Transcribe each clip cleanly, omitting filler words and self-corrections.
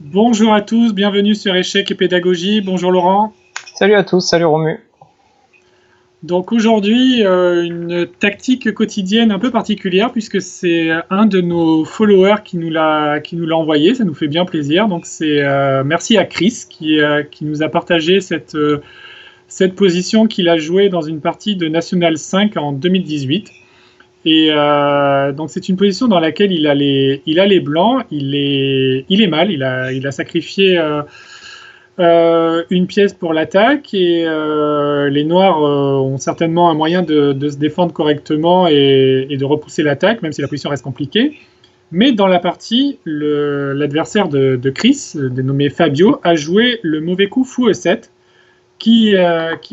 Bonjour à tous, bienvenue sur Échecs et Pédagogie. Bonjour Laurent. Salut à tous, salut Romu. Donc aujourd'hui, une tactique quotidienne un peu particulière puisque c'est un de nos followers qui nous l'a envoyé, ça nous fait bien plaisir. Donc c'est merci à Chris qui nous a partagé cette position qu'il a jouée dans une partie de National 5 en 2018. Et donc c'est une position dans laquelle il a les blancs, il est mal, il a sacrifié une pièce pour l'attaque et les noirs ont certainement un moyen de se défendre correctement et de repousser l'attaque, même si la position reste compliquée. Mais dans la partie, l'adversaire de Chris, dénommé Fabio, a joué le mauvais coup fou E7 qui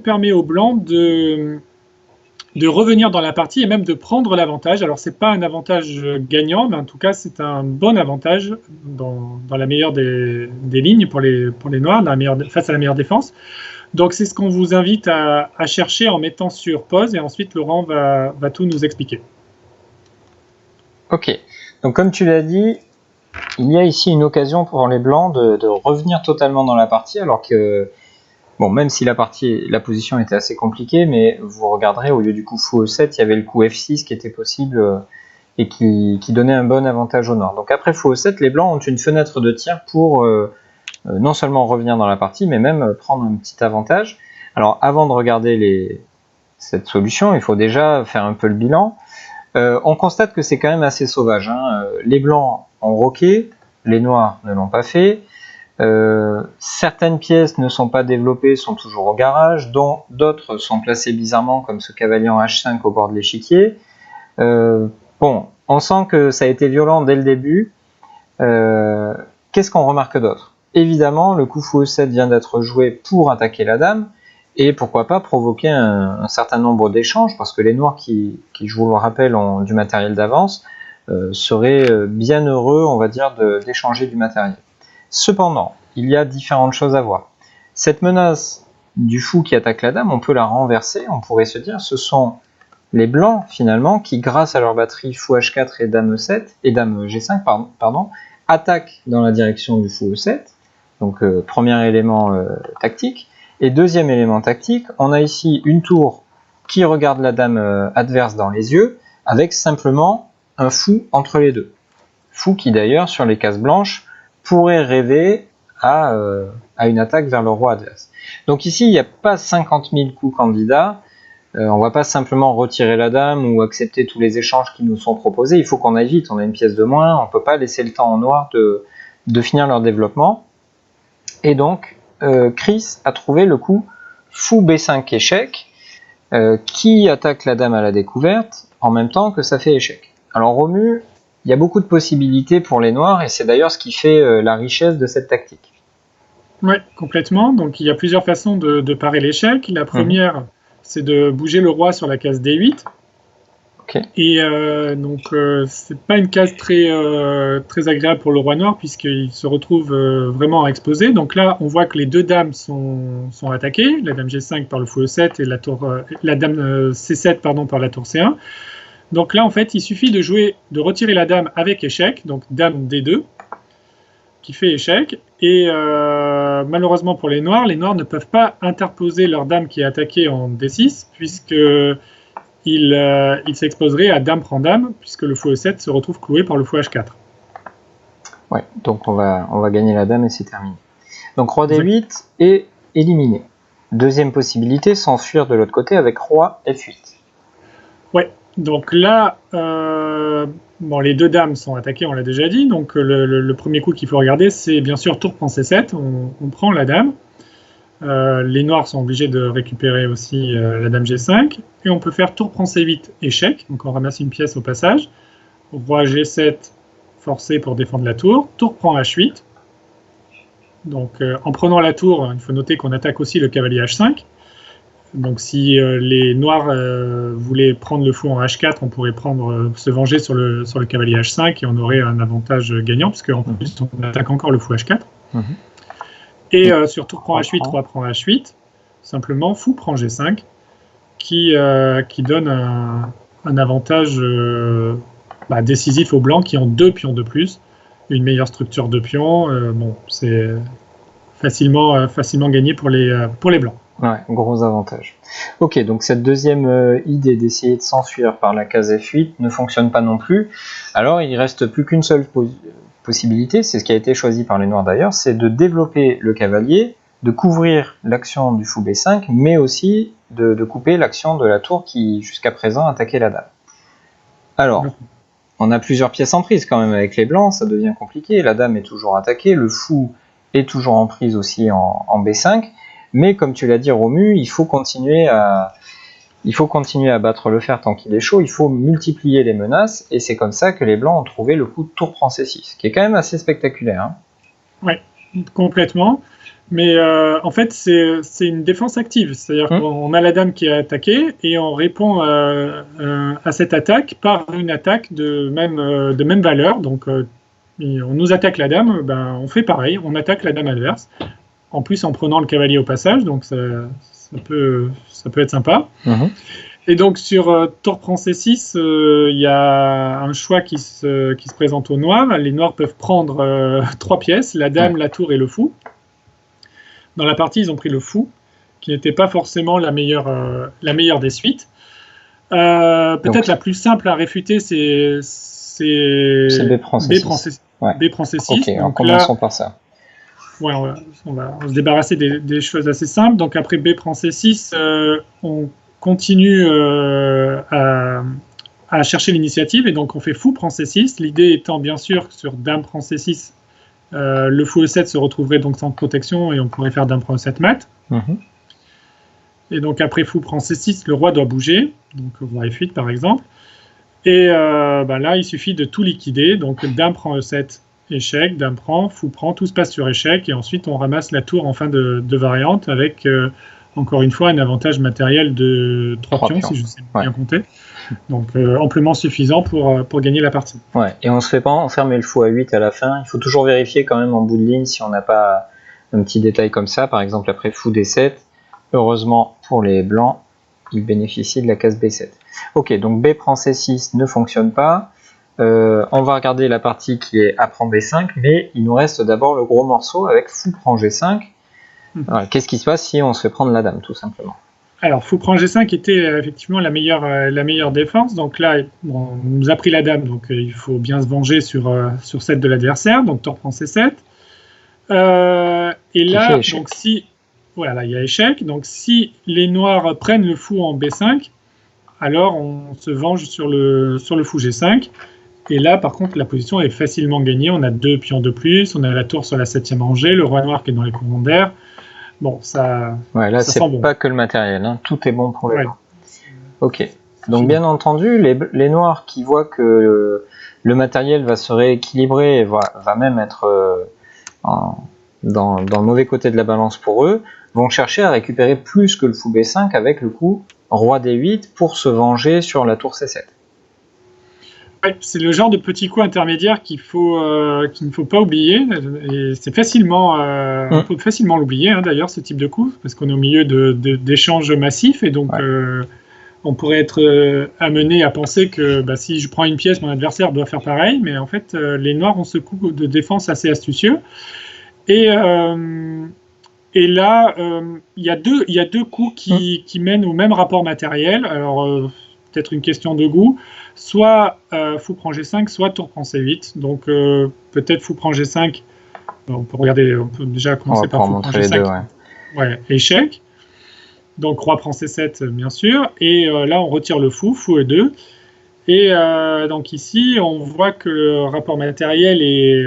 permet aux blancs de revenir dans la partie et même de prendre l'avantage. Alors, ce n'est pas un avantage gagnant, mais en tout cas, c'est un bon avantage dans la meilleure des lignes pour les noirs, face à la meilleure défense. Donc, c'est ce qu'on vous invite à chercher en mettant sur pause et ensuite, Laurent va tout nous expliquer. Ok, donc comme tu l'as dit, il y a ici une occasion pour les blancs de revenir totalement dans la partie, alors que bon, même si la position était assez compliquée, mais vous regarderez, au lieu du coup fou E7, il y avait le coup F6 qui était possible et qui donnait un bon avantage aux noirs. Donc après fou E7, les blancs ont une fenêtre de tir pour non seulement revenir dans la partie, mais même prendre un petit avantage. Alors avant de regarder cette solution, il faut déjà faire un peu le bilan. On constate que c'est quand même assez sauvage, hein. Les blancs ont roqué, les noirs ne l'ont pas fait. Certaines pièces ne sont pas développées, sont toujours au garage, dont d'autres sont placées bizarrement, comme ce cavalier en H5 au bord de l'échiquier. Bon, on sent que ça a été violent dès le début. Qu'est-ce qu'on remarque d'autre? Évidemment, le coup fou E7 vient d'être joué pour attaquer la dame, et pourquoi pas provoquer un certain nombre d'échanges, parce que les noirs qui, je vous le rappelle, ont du matériel d'avance, seraient bien heureux, on va dire, d'échanger du matériel. Cependant, il y a différentes choses à voir. Cette menace du fou qui attaque la dame, on peut la renverser, on pourrait se dire, ce sont les blancs, finalement, qui, grâce à leur batterie fou H4 et dame E7, et dame G5, pardon, attaquent dans la direction du fou E7, donc premier élément tactique. Et deuxième élément tactique, on a ici une tour qui regarde la dame adverse dans les yeux, avec simplement un fou entre les deux. Fou qui d'ailleurs, sur les cases blanches, pourrait rêver à une attaque vers le roi adverse. Donc ici, il n'y a pas 50 000 coups candidats, on ne va pas simplement retirer la dame ou accepter tous les échanges qui nous sont proposés, il faut qu'on aille vite, on a une pièce de moins, on ne peut pas laisser le temps aux noirs de finir leur développement. Et donc, Chris a trouvé le coup fou B5 échec, qui attaque la dame à la découverte, en même temps que ça fait échec. Alors Romu, il y a beaucoup de possibilités pour les noirs, et c'est d'ailleurs ce qui fait la richesse de cette tactique. Oui, complètement. Donc il y a plusieurs façons de parer l'échec. La première, c'est de bouger le roi sur la case D8. Okay. Et donc c'est pas une case très agréable pour le roi noir, puisqu'il se retrouve vraiment exposé. Donc là, on voit que les deux dames sont attaquées, la dame G5 par le fou E7 et la dame C7 par la tour C1. Donc là, en fait, il suffit de retirer la dame avec échec, donc dame D2, qui fait échec. Et malheureusement pour les noirs ne peuvent pas interposer leur dame qui est attaquée en D6, puisqu'ils s'exposeraient à dame prend dame, puisque le fou E7 se retrouve cloué par le fou H4. Ouais, donc on va gagner la dame et c'est terminé. Donc roi D8 est éliminé. Deuxième possibilité, s'enfuir de l'autre côté avec roi F8. Ouais. Donc là, les deux dames sont attaquées, on l'a déjà dit. Donc le premier coup qu'il faut regarder, c'est bien sûr tour prend C7, on prend la dame. Les noirs sont obligés de récupérer aussi la dame G5. Et on peut faire tour prend C8, échec. Donc on ramasse une pièce au passage. Roi G7, forcé pour défendre la tour. Tour prend H8. Donc en prenant la tour, il faut noter qu'on attaque aussi le cavalier H5. Donc si les noirs voulaient prendre le fou en H4, on pourrait se venger sur le cavalier H5 et on aurait un avantage gagnant, puisque en plus on attaque encore le fou H4. Et sur tour prend H8, roi prend H8, simplement fou prend G5, qui donne un avantage décisif aux blancs qui ont deux pions de plus une meilleure structure de pion. Bon, c'est facilement gagné pour les blancs. Ouais, gros avantage. Ok, donc cette deuxième idée d'essayer de s'enfuir par la case F8 ne fonctionne pas non plus. Alors il reste plus qu'une seule possibilité, c'est ce qui a été choisi par les noirs d'ailleurs, c'est de développer le cavalier, de couvrir l'action du fou B5, mais aussi de couper l'action de la tour qui jusqu'à présent attaquait la dame. Alors, on a plusieurs pièces en prise quand même avec les blancs, ça devient compliqué, la dame est toujours attaquée, le fou est toujours en prise aussi en B5, mais comme tu l'as dit Romu, il faut continuer à battre le fer tant qu'il est chaud, il faut multiplier les menaces, et c'est comme ça que les blancs ont trouvé le coup de tour prend C6, qui est quand même assez spectaculaire. Hein. Oui, complètement. Mais en fait, c'est une défense active, c'est-à-dire qu'on a la dame qui est attaquée, et on répond à cette attaque par une attaque de même valeur. Donc, on nous attaque la dame, ben, on fait pareil, on attaque la dame adverse, en plus en prenant le cavalier au passage, donc ça peut être sympa. Et donc sur tour prend C6, il y a un choix qui se présente aux noirs. Les noirs peuvent prendre 3 pièces, la dame, la tour et le fou. Dans la partie, ils ont pris le fou, qui n'était pas forcément la meilleure des suites. Peut-être la plus simple à réfuter, c'est B prend C6. B prend C6. Ok, donc commençons par ça. Ouais, on va se débarrasser des choses assez simples. Donc après B prend C6, on continue à chercher l'initiative, et donc on fait fou prend C6. L'idée étant bien sûr que sur dame prend C6, le fou E7 se retrouverait donc sans protection, et on pourrait faire dame prend E7 mat. Et donc après fou prend C6, le roi doit bouger, donc roi F8 par exemple. Et là, il suffit de tout liquider. Donc dame prend E7, échec, dame prend, fou prend, tout se passe sur échec, et ensuite on ramasse la tour en fin de variante avec, encore une fois, un avantage matériel de 3 pions, si je sais bien compter. Donc amplement suffisant pour gagner la partie. Ouais, et on se fait pas enfermer le fou à 8 à la fin. Il faut toujours vérifier quand même en bout de ligne si on n'a pas un petit détail comme ça. Par exemple, après fou D7, heureusement pour les blancs, ils bénéficient de la case B7. Ok, donc B prend C6 ne fonctionne pas. On va regarder la partie qui est A prend B5, mais il nous reste d'abord le gros morceau avec fou prend G5. Alors, qu'est-ce qui se passe si on se fait prendre la dame, tout simplement? Alors, fou prend G5 était effectivement la meilleure défense. Donc là, on nous a pris la dame, donc il faut bien se venger sur celle de l'adversaire. Donc tour prend C7. Et là, donc si... Voilà, il y a échec. Donc si les noirs prennent le fou en B5, alors on se venge sur le fou G5. Et là, par contre, la position est facilement gagnée. On a 2 pions de plus, on a la tour sur la 7e rangée, le roi noir qui est dans les courants d'air. Bon, ça. Ouais, là, c'est bon. pas que le matériel, hein. Tout est bon pour les blancs. Ok. Donc, bien entendu, les noirs qui voient que le matériel va se rééquilibrer et va même être dans le mauvais côté de la balance pour eux, vont chercher à récupérer plus que le fou B5 avec le coup roi D8 pour se venger sur la tour C7. Ouais, c'est le genre de petit coup intermédiaire qu'il ne faut pas oublier. Et c'est on peut facilement l'oublier, hein, d'ailleurs, ce type de coup, parce qu'on est au milieu d'échanges massifs, et donc on pourrait être amené à penser que si je prends une pièce, mon adversaire doit faire pareil, mais en fait, les noirs ont ce coup de défense assez astucieux. Et là, il y a deux coups qui mènent au même rapport matériel. Alors, peut-être une question de goût. Soit fou prend G5, soit tour prend C8. Donc, peut-être fou prend G5. On peut déjà commencer par fou prend G5. Échec. Donc, roi prend C7, bien sûr. Et là, on retire le fou E2. Et donc ici, on voit que le rapport matériel est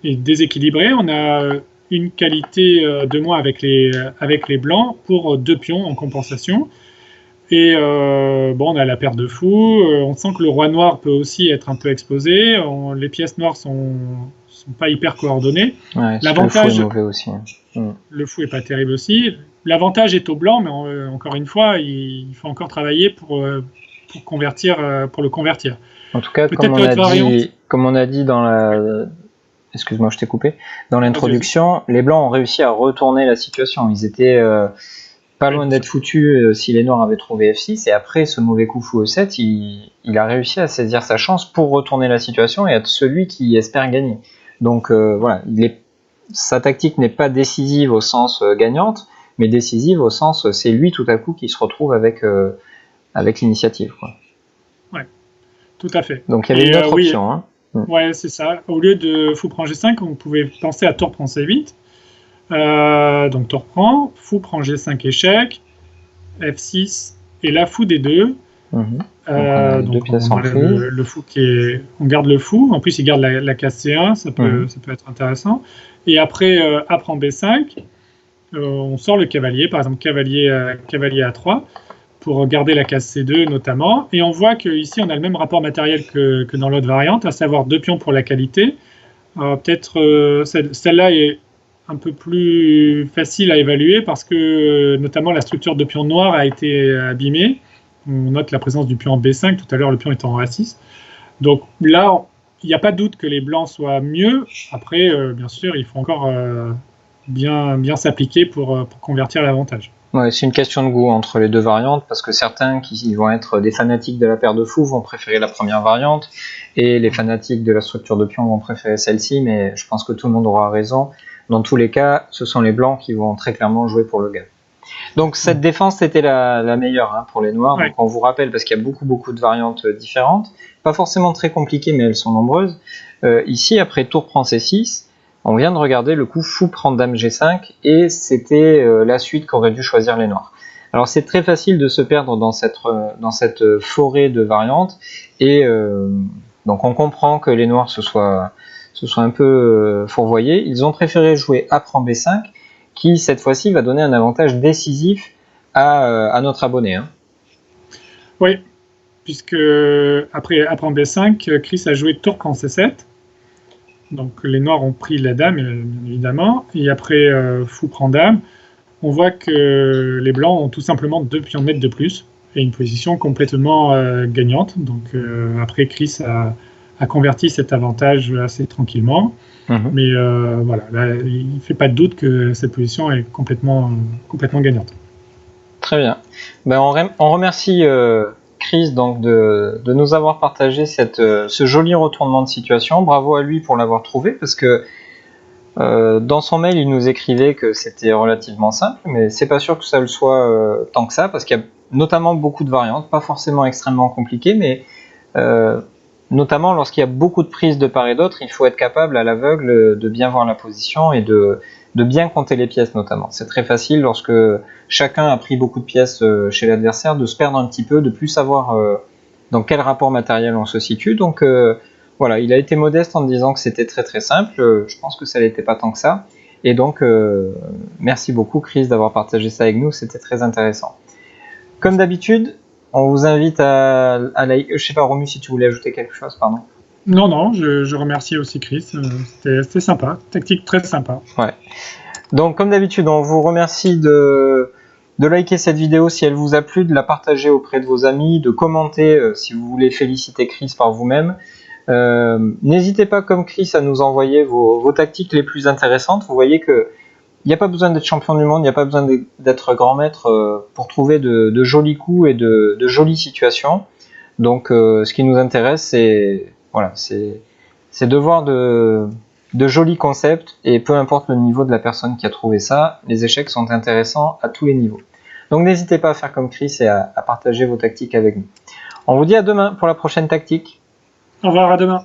déséquilibré. On a une qualité de moins avec les blancs pour 2 pions en compensation. Et on a la paire de fous. On sent que le roi noir peut aussi être un peu exposé. Les pièces noires sont pas hyper coordonnées. Ouais, l'avantage, le fou est mauvais aussi. Le fou est pas terrible aussi. L'avantage est au blanc, mais encore une fois, il faut encore travailler pour le convertir. En tout cas, comme on a dit dans la... Excuse-moi, je t'ai coupé. Dans l'introduction, les blancs ont réussi à retourner la situation. Ils étaient pas loin d'être foutu si les noirs avaient trouvé F6, et après ce mauvais coup fou E7, il a réussi à saisir sa chance pour retourner la situation et être celui qui espère gagner. Donc voilà, sa tactique n'est pas décisive au sens gagnante, mais décisive au sens c'est lui tout à coup qui se retrouve avec l'initiative, quoi. Ouais, tout à fait. Donc il y avait une autre option. Hein. Ouais, c'est ça. Au lieu de fou prend G5, on pouvait penser à tour prend C8. Donc tour prend, fou prend G5 échec, F6 et la fou D2. Donc deux pièces en prise. Le fou on garde le fou. En plus, il garde la case C1, ça peut être intéressant. Et après A prend B5, on sort le cavalier, par exemple cavalier A3, pour garder la case C2 notamment. Et on voit qu'ici, on a le même rapport matériel que dans l'autre variante, à savoir 2 pions pour la qualité. Peut-être celle-là est un peu plus facile à évaluer parce que notamment la structure de pion noir a été abîmée. On note la présence du pion en B5, tout à l'heure le pion était en A6. Donc là, il n'y a pas de doute que les blancs soient mieux. Après, bien sûr, il faut encore bien s'appliquer pour convertir l'avantage. Ouais, c'est une question de goût entre les deux variantes, parce que certains qui vont être des fanatiques de la paire de fous vont préférer la première variante, et les fanatiques de la structure de pion vont préférer celle-ci, mais je pense que tout le monde aura raison. Dans tous les cas, ce sont les blancs qui vont très clairement jouer pour le gain. Donc cette défense était la meilleure pour les noirs. Ouais. Donc on vous rappelle, parce qu'il y a beaucoup de variantes différentes, pas forcément très compliquées, mais elles sont nombreuses. Ici, après tour prend C6, on vient de regarder le coup fou prend dame G5, et c'était la suite qu'auraient dû choisir les noirs. Alors c'est très facile de se perdre dans cette forêt de variantes, et donc on comprend que les noirs se soient un peu fourvoyés. Ils ont préféré jouer A prend B5, qui cette fois-ci va donner un avantage décisif à notre abonné. Oui, puisque après A prend B5, Chris a joué tour prend C7. Donc les noirs ont pris la dame, bien évidemment, et après fou prend dame, on voit que les blancs ont tout simplement 2 pions nets de plus, et une position complètement gagnante. Donc après Chris a converti cet avantage assez tranquillement, mais voilà, là, il ne fait pas de doute que cette position est complètement gagnante. Très bien. Ben, on remercie Chris donc de nous avoir partagé ce joli retournement de situation. Bravo à lui pour l'avoir trouvé, parce que dans son mail il nous écrivait que c'était relativement simple, mais c'est pas sûr que ça le soit tant que ça, parce qu'il y a notamment beaucoup de variantes, pas forcément extrêmement compliquées, mais notamment lorsqu'il y a beaucoup de prises de part et d'autre, il faut être capable à l'aveugle de bien voir la position et de bien compter les pièces notamment. C'est très facile lorsque chacun a pris beaucoup de pièces chez l'adversaire de se perdre un petit peu, de plus savoir dans quel rapport matériel on se situe. Donc voilà, il a été modeste en disant que c'était très très simple. Je pense que ça l'était pas tant que ça. Et donc merci beaucoup Chris d'avoir partagé ça avec nous, c'était très intéressant. Comme d'habitude, on vous invite à liker. Je sais pas, Romu, si tu voulais ajouter quelque chose, pardon. Non, je remercie aussi Chris, c'était sympa, tactique très sympa. Ouais. Donc comme d'habitude, on vous remercie de liker cette vidéo si elle vous a plu, de la partager auprès de vos amis, de commenter si vous voulez féliciter Chris par vous-même. N'hésitez pas, comme Chris, à nous envoyer vos tactiques les plus intéressantes. Vous voyez que il n'y a pas besoin d'être champion du monde, il n'y a pas besoin d'être grand maître pour trouver de jolis coups et de jolies situations. Donc ce qui nous intéresse, c'est de voir de jolis concepts, et peu importe le niveau de la personne qui a trouvé ça, les échecs sont intéressants à tous les niveaux. Donc n'hésitez pas à faire comme Chris et à partager vos tactiques avec nous. On vous dit à demain pour la prochaine tactique. Au revoir, à demain.